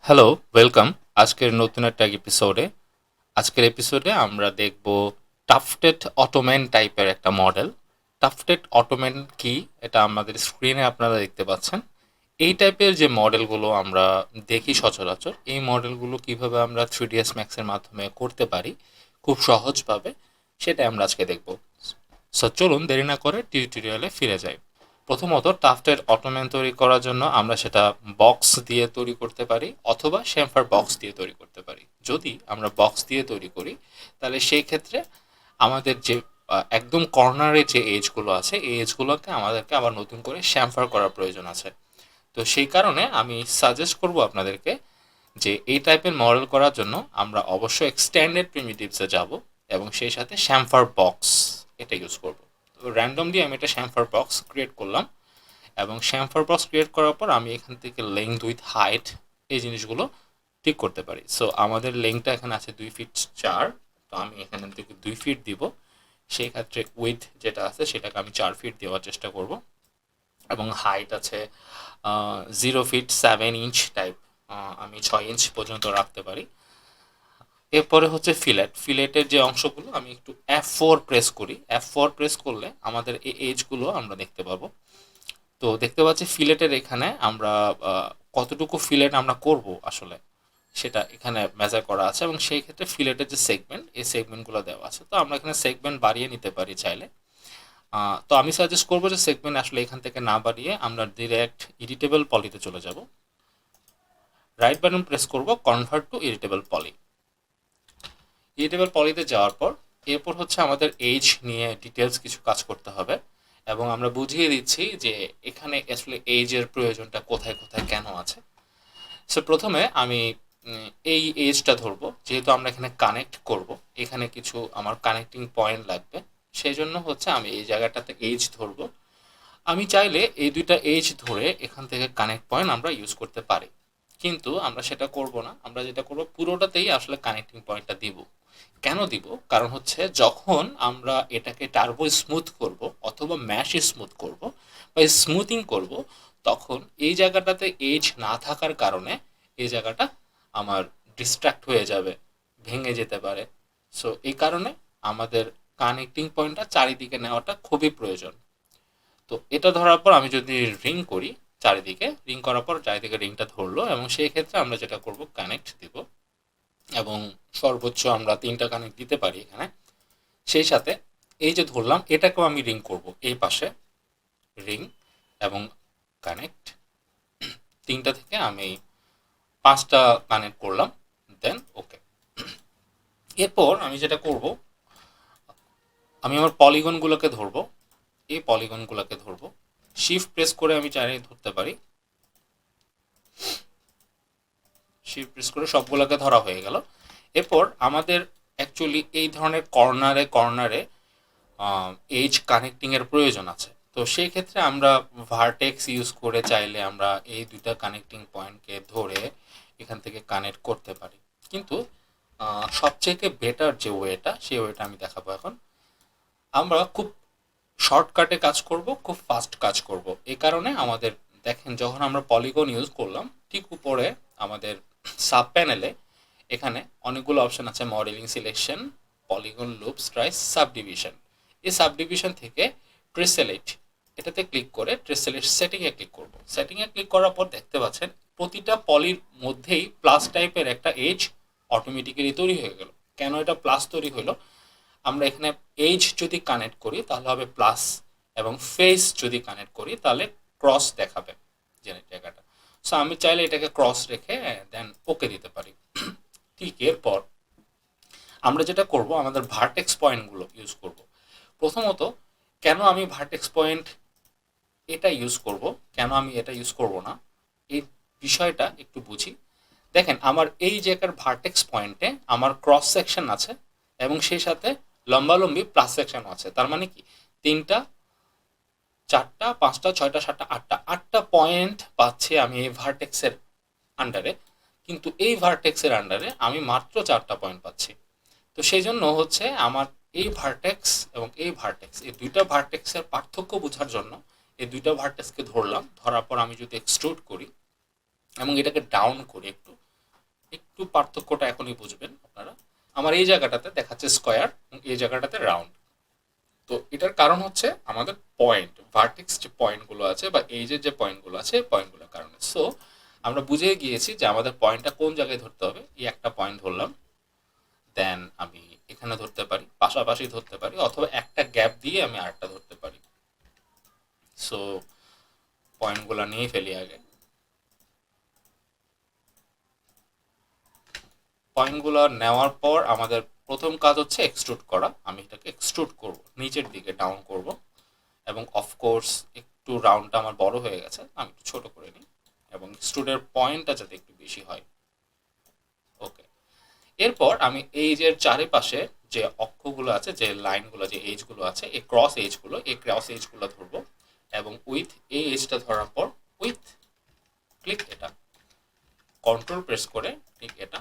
Hello, welcome আজকের নতুন একটা এপিসোডে। আজকের এপিসোডে আমরা দেখব টাফটেড অটোম্যান টাইপের একটা মডেল। টাফটেড অটোম্যান কি এটা আমাদের স্ক্রিনে আপনারা দেখতে পাচ্ছেন। এই টাইপের যে মডেলগুলো আমরা দেখি সচরাচর, এই মডেলগুলো কিভাবে আমরা 3ds ম্যাক্সের মাধ্যমে করতে পারি খুব সহজভাবে, সেটাই আমরা আজকে দেখব। সো চলুন দেরি না করে টিউটোরিয়ালে ফিরে যাই। প্রথমত টাফটেড অটোম্যান তৈরি করার জন্য আমরা সেটা বক্স দিয়ে তৈরি করতে পারি অথবা শ্যামফার বক্স দিয়ে তৈরি করতে পারি। যদি আমরা বক্স দিয়ে তৈরি করি তাহলে সেই ক্ষেত্রে আমাদের যে একদম কর্নারে যে এজগুলো আছে এই এজগুলোকে আমাদেরকে আবার নতুন করে শ্যামফার করার প্রয়োজন আছে। তো সেই কারণে আমি সাজেস্ট করব আপনাদেরকে যে এই টাইপের মডেল করার জন্য আমরা অবশ্যই এক্সটেন্ডেড প্রিমিটিভসে যাব এবং সেই সাথে শ্যামফার বক্স এটা ইউজ করব। তো র্যান্ডমলি আমি একটা শ্যামফার বক্স ক্রিয়েট করলাম এবং শ্যামফার বক্স ক্রিয়েট করার পর আমি এখান থেকে লেংথ উইথ হাইট এই জিনিসগুলো ঠিক করতে পারি। সো আমাদের লেংথটা এখানে আছে 2 ফিট 4, তো আমি এখান থেকে 2 ফিট দিব। সেই ক্ষেত্রে উইথ যেটা আছে সেটাকে আমি 4 ফিট দেওয়ার চেষ্টা করব এবং হাইট আছে 0 ফিট 7 ইঞ্চ টাইপ, আমি 6 ইঞ্চ পর্যন্ত রাখতে পারি। এরপরে হচ্ছে ফিলেটের যে অংশগুলো আমি একটু F4 প্রেস করি। F4 প্রেস করলে আমাদের এই এজগুলো আমরা দেখতে পাবো। তো দেখতে পাচ্ছি ফিলেটের এখানে আমরা কতটুকু ফিলেট আমরা করব আসলে সেটা এখানে মেজার করা আছে এবং সেই ক্ষেত্রে ফিলেটের যে সেগমেন্ট এই সেগমেন্টগুলো দেওয়া আছে। তো আমরা এখানে সেগমেন্ট বাড়িয়ে নিতে পারি চাইলে। তো আমি সাজেস্ট করবো যে সেগমেন্ট আসলে এখান থেকে না বাড়িয়ে আমরা ডিরেক্ট এডিটেবল পলিতে চলে যাব। রাইট বাটন প্রেস করব, convert to editable poly. Editable পলিতে যাওয়ার পর এরপর হচ্ছে আমাদের এজ নিয়ে ডিটেলস কিছু কাজ করতে হবে এবং আমরা বুঝিয়ে দিচ্ছি যে এখানে আসলে এজের প্রয়োজনটা কোথায় কোথায় কেন আছে। সো প্রথমে আমি এই এজটা ধরবো, যেহেতু আমরা এখানে কানেক্ট করব, এখানে কিছু আমার কানেক্টিং পয়েন্ট লাগবে, সেই জন্য হচ্ছে আমি এই জায়গাটাতে এজ ধরবো। আমি চাইলে এই দুইটা এজ ধরে এখান থেকে কানেক্ট পয়েন্ট আমরা ইউজ করতে পারি, কিন্তু আমরা সেটা করব না। আমরা যেটা করব পুরোটাতেই আসলে কানেক্টিং পয়েন্টটা দিব। কেন দিব? কারণ হচ্ছে যখন আমরা এটাকে টার্বো স্মুথ করব অথবা ম্যাশ স্মুথ করব বা স্মুথিং করব, তখন এই জায়গাটাতে এজ না থাকার কারণে এই জায়গাটা আমার ডিস্ট্র্যাক্ট হয়ে যাবে, ভেঙে যেতে পারে। সো এই কারণে আমাদের কানেক্টিং পয়েন্টটা চারিদিকে নেওয়াটা খুবই প্রয়োজন। তো এটা ধরার পর আমি যদি রিং করি, চারিদিকে রিং করার পর চারিদিকে রিংটা ধরলো এবং সেই ক্ষেত্রে আমরা যেটা করব কানেক্ট দিব এবং সর্বোচ্চ আমরা 3টা কানেক্ট দিতে পারি এখানে। সেই সাথে এই যে ধরলাম এটাকেও আমি রিং করব, এই পাশে রিং এবং কানেক্ট, 3টা থেকে আমি 5টা কানেক্ট করলাম, দেন ওকে। এরপর আমি যেটা করব, আমি আমার পলিগনগুলোকে ধরবো, এই পলিগনগুলোকে ধরবো, শিফট প্রেস করে আমি চাইলে ধরতে পারি। শিফট প্রেস করে সবগুলোকে ধরা হয়ে গেল। এরপর আমাদের অ্যাকচুয়ালি এই ধরনের কর্নারে কর্নারে এজ কানেক্টিংয়ের প্রয়োজন আছে। তো সেই ক্ষেত্রে আমরা ভার্টেক্স ইউজ করে চাইলে আমরা এই দুইটা কানেক্টিং পয়েন্টকে ধরে এখান থেকে কানেক্ট করতে পারি, কিন্তু সবচেয়ে বেটার যে ওয়েটা সেই ওয়েটা আমি দেখাবো এখন। আমরা খুব শর্টকাটে কাজ করব, খুব ফাস্ট কাজ করব। এই কারণে আমাদের দেখেন যখন আমরা পলিগন ইউজ করলাম, ঠিক উপরে আমাদের সাব প্যানেলে এখানে অনেকগুলো অপশন আছে, মডেলিং সিলেকশন, পলিগন লুপ স্ট্রাইস, সাবডিভিশন। এই সাবডিভিশন থেকে ট্রেসেলেট এটাতে ক্লিক করে ট্রেসেলেট সেটিংয়ে ক্লিক করব। সেটিংয়ে ক্লিক করার পর দেখতে পাচ্ছেন প্রতিটা পলির মধ্যেই প্লাস টাইপের একটা এজ অটোমেটিক্যালি তৈরি হয়ে গেল। কেন এটা প্লাস তৈরি হলো? আমরা এখানে এজ যদি কানেক্ট করি তাহলে হবে প্লাস এবং ফেস যদি কানেক্ট করি তাহলে ক্রস দেখাবে যে জায়গাটা। সো আমি চাইলে এটাকে ক্রস রেখে দেন ওকে দিতে পারি। ঠিক এরপর আমরা যেটা করব, আমাদের ভার্টেক্স পয়েন্টগুলো ইউজ করব। প্রথমত কেন আমি ভার্টেক্স পয়েন্ট এটা ইউজ করব, কেন আমি এটা ইউজ করব না, এই বিষয়টা একটু বুঝি। দেখেন আমার এই জায়গার ভার্টেক্স পয়েন্টে আমার ক্রস সেকশন আছে এবং সেই সাথে লম্বালম্বি প্লাস সেকশনও আছে। তার মানে কি 3টা 4টা 5টা 6টা 7টা 8টা পয়েন্ট পাচ্ছি আমি এই ভার্টেক্সের আন্ডারে, কিন্তু এই ভার্টেক্সের আন্ডারে আমি মাত্র 4টা পয়েন্ট পাচ্ছি। তো সেই জন্য হচ্ছে আমার এই ভার্টেক্স এবং এই ভার্টেক্স, এই দুইটা ভার্টেক্সের পার্থক্য বোঝার জন্য এই দুইটা ভার্টেক্সকে ধরলাম। ধরার পর আমি যদি এক্সট্রুড করি এবং এটাকে ডাউন করি একটু, একটু পার্থক্যটা এখনই বুঝবেন আপনারা। আমার এই জায়গাটাতে দেখাচ্ছে স্কোয়ার এবং এই জায়গাটাতে রাউন্ড। তো এটার কারণ হচ্ছে আমাদের পয়েন্ট, ভার্টেক্স যে পয়েন্টগুলো আছে বা এজের যে পয়েন্টগুলো আছে পয়েন্টগুলোর কারণে। সো আমরা বুঝে গিয়েছি যে আমাদের পয়েন্টটা কোন জায়গায় ধরতে হবে। এই একটা পয়েন্ট ধরলাম, দেন আমি এখানে ধরতে পারি, পাশাপাশি ধরতে পারি, অথবা একটা গ্যাপ দিয়ে আমি আরেকটা ধরতে পারি। সো পয়েন্টগুলো নিয়ে ফেলি আগে। পয়েন্টগুলো নেওয়ার পর আমাদের প্রথম কাজ হচ্ছে এক্সট্রুড করা। আমি এটাকে এক্সট্রুড করব, নিচের দিকে ডাউন করব, এবং অফকোর্স একটু রাউন্ডটা আমার বড় হয়ে গেছে, আমি একটু ছোট করে নিই, এবং এক্সট্রুডের পয়েন্টটা যাতে একটু বেশি হয়। ওকে, এরপর আমি এই যে চারিপাশে যে অক্ষগুলো আছে, যে লাইনগুলো, যে এজগুলো আছে, এই ক্রস এজগুলো ধরবো, এবং উইথ এই এজটা ধরার পর উইথ ক্লিক এটা, কন্ট্রোল প্রেস করে ঠিক এটা,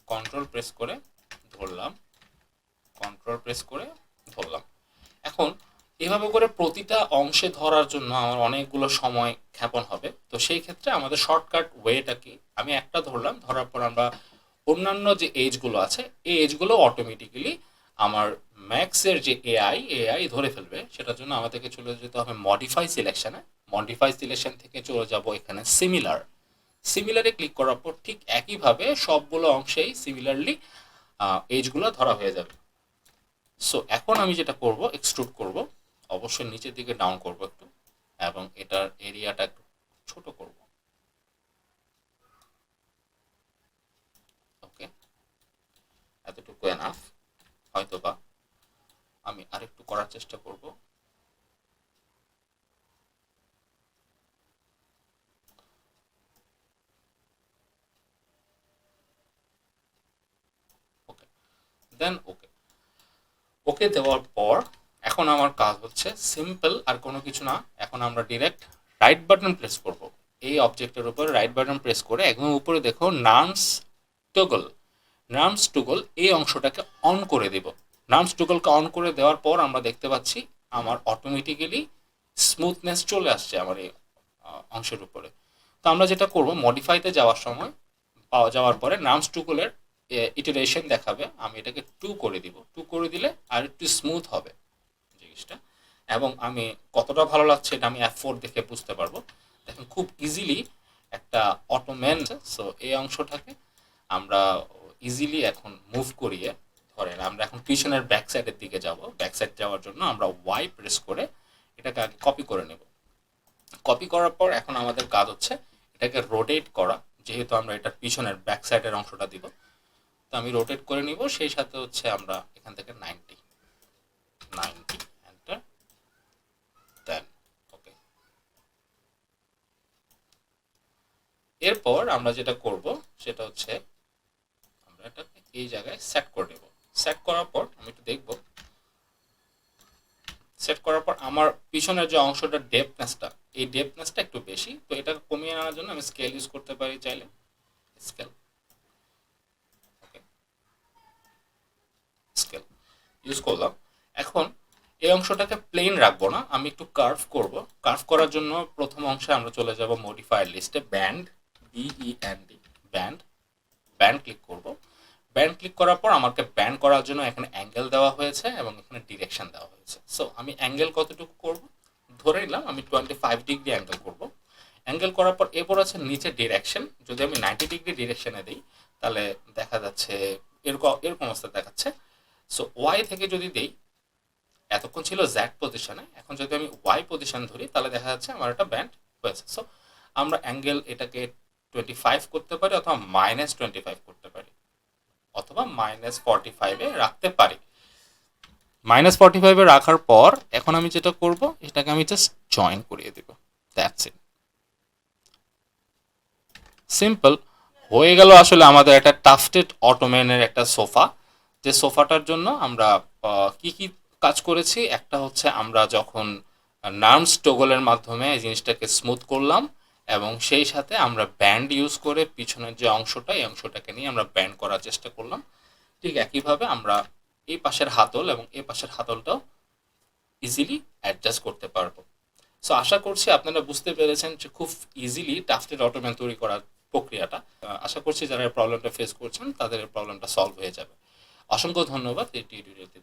কন্ট্রোল প্রেস করে ধরলাম, কন্ট্রোল প্রেস করে ধরলাম। এখন এভাবে করে প্রতিটা অংশে ধরার জন্য আমার অনেকগুলো সময় ক্ষেপণ হবে। তো সেই ক্ষেত্রে আমাদের শর্টকাট ওয়েটা কি, আমি একটা ধরলাম, ধরার পর আমরা অন্যান্য যে এজগুলো আছে এই এজগুলো অটোমেটিক্যালি আমার ম্যাক্সের যে এআই ধরে ফেলবে। সেটার জন্য আমাদেরকে চলে যেতে হবে মডিফাই সিলেকশনে। মডিফাই সিলেকশন থেকে চলে যাব এখানে সিমিলার। সিমিলারে ক্লিক করার পর ঠিক একইভাবে সবগুলো অংশেই সিমিলারলি এজগুলো ধরা হয়ে যাবে। সো এখন আমি যেটা করব, এক্সট্রুড করব, অবশ্যই নিচের দিকে ডাউন করব একটু, এবং এটার এরিয়াটা একটু ছোট করব। ওকে, এতটুকু এনাফ হয়তো বা। আমি আরেকটু করার চেষ্টা করব। ওকে, দেন ওকে। ওকে দেওয়ার পর এখন আমার কাজ হচ্ছে সিম্পল, আর কোনো কিছু না। এখন আমরা ডিরেক্ট রাইট বাটন প্রেস করব। এই অবজেক্টের উপর রাইট বাটন প্রেস করে একদম উপরে দেখো নামস টগল, নামস টুগল, এই অংশটাকে অন করে দেব। নামস টুগলকে অন করে দেওয়ার পর আমরা দেখতে পাচ্ছি আমার অটোমেটিক্যালি স্মুথনেস চলে আসছে আমার এই অংশের উপরে। তো আমরা যেটা করব, মডিফাইতে যাওয়ার সময়, পাওয়া যাওয়ার পরে নামস টুগলের ইটারেশন দেখাবে, আমি এটাকে 2 করে দিব। 2 করে দিলে আর একটু স্মুথ হবে জিনিসটা, এবং আমি কতটা ভালো লাগছে এটা আমি F4 দেখে বুঝতে পারবো। দেখেন খুব ইজিলি একটা অটোমেন। সো এই অংশটাকে আমরা ইজিলি এখন মুভ করিয়ে, ধরেন আমরা এখন পিছনের ব্যাক সাইডের দিকে যাব। ব্যাক সাইড যাওয়ার জন্য আমরা ওয়াই প্রেস করে এটাকে আগে কপি করে নেব। কপি করার পর এখন আমাদের কাজ হচ্ছে এটাকে রোটেট করা, যেহেতু আমরা এটার পিছনের ব্যাক সাইডের অংশটা দিব। তো আমি রোটেট করে নিব, সেই সাথে হচ্ছে আমরা এখান থেকে 90 90 এন্টার, দেন ওকে। এরপর আমরা যেটা করব সেটা হচ্ছে আমরা এটাকে এই জায়গায় সেট করে নেব। সেট করার পর আমি একটু দেখব, সেট করার পর আমার পিছনের যে অংশটা ডেপথনেসটা, এই ডেপথনেসটা একটু বেশি। তো এটা কমিয়ে আনার জন্য আমি স্কেল ইউজ করতে পারি চাইলে, স্কেল, ওকে, স্কেল ইউজ করলাম। এখন এই অংশটাকে প্লেন রাখবো না, আমি একটু কার্ভ করব। কার্ভ করার জন্য প্রথম অংশে আমরা চলে যাব মডিফায়ার লিস্টে, band, BEND, band, band click করব। ব্যান্ড ক্লিক করার পর আমাকে ব্যান্ড করার জন্য এখানে অ্যাঙ্গেল দেওয়া হয়েছে এবং এখানে ডিরেকশন দেওয়া হয়েছে। সো আমি অ্যাঙ্গেল কতটুকু করব, ধরে নিলাম আমি 25 ডিগ্রি অ্যাঙ্গেল করব। অ্যাঙ্গেল করার পর এরপর আছে নিচে ডিরেকশন। যদি আমি 90 ডিগ্রি ডিরেকশনে দিই তাহলে দেখা যাচ্ছে এরকম এরকম অবস্থা দেখাচ্ছে। সো ওয়াই থেকে যদি দিই, এতক্ষণ ছিল জ্যাড পজিশনে, এখন যদি আমি ওয়াই পজিশন ধরি তাহলে দেখা যাচ্ছে আমার একটা ব্যান্ড হয়েছে। সো আমরা অ্যাঙ্গেল এটাকে 25 করতে পারি, অথবা -25 করতে পারি, অথবা -45-এ রাখতে পারি। -45-এ রাখার পর এখন আমি যেটা করব, এটাকে আমি জাস্ট জয়েন করিয়ে দেব, দ্যাটস ইট, সিম্পল। হয়ে গেল আসলে আমাদের একটা টাফটেড অটোমেনের একটা সোফা। যে সোফাটার জন্য আমরা কি কি কাজ করেছি, একটা হচ্ছে আমরা যখন নার্মস টগলের মাধ্যমে এই জিনিসটাকে স্মুথ করলাম, এবং সেই সাথে আমরা ব্যান্ড ইউজ করে পিছনের যে অংশটা, এই অংশটাকে নিয়ে আমরা ব্যান্ড করার চেষ্টা করলাম। ঠিক একইভাবে আমরা এই পাশের হাতল এবং এই পাশের হাতলটাও ইজিলি অ্যাডজাস্ট করতে পারবো। সো আশা করছি আপনারা বুঝতে পেরেছেন যে খুব ইজিলি টাফটেড অটোমেন তৈরি করার প্রক্রিয়াটা। আশা করছি যারা এই প্রবলেমটা ফেস করছেন তাদের এই প্রবলেমটা সলভ হয়ে যাবে। অসংখ্য ধন্যবাদ এই টিউটোরিয়ালটি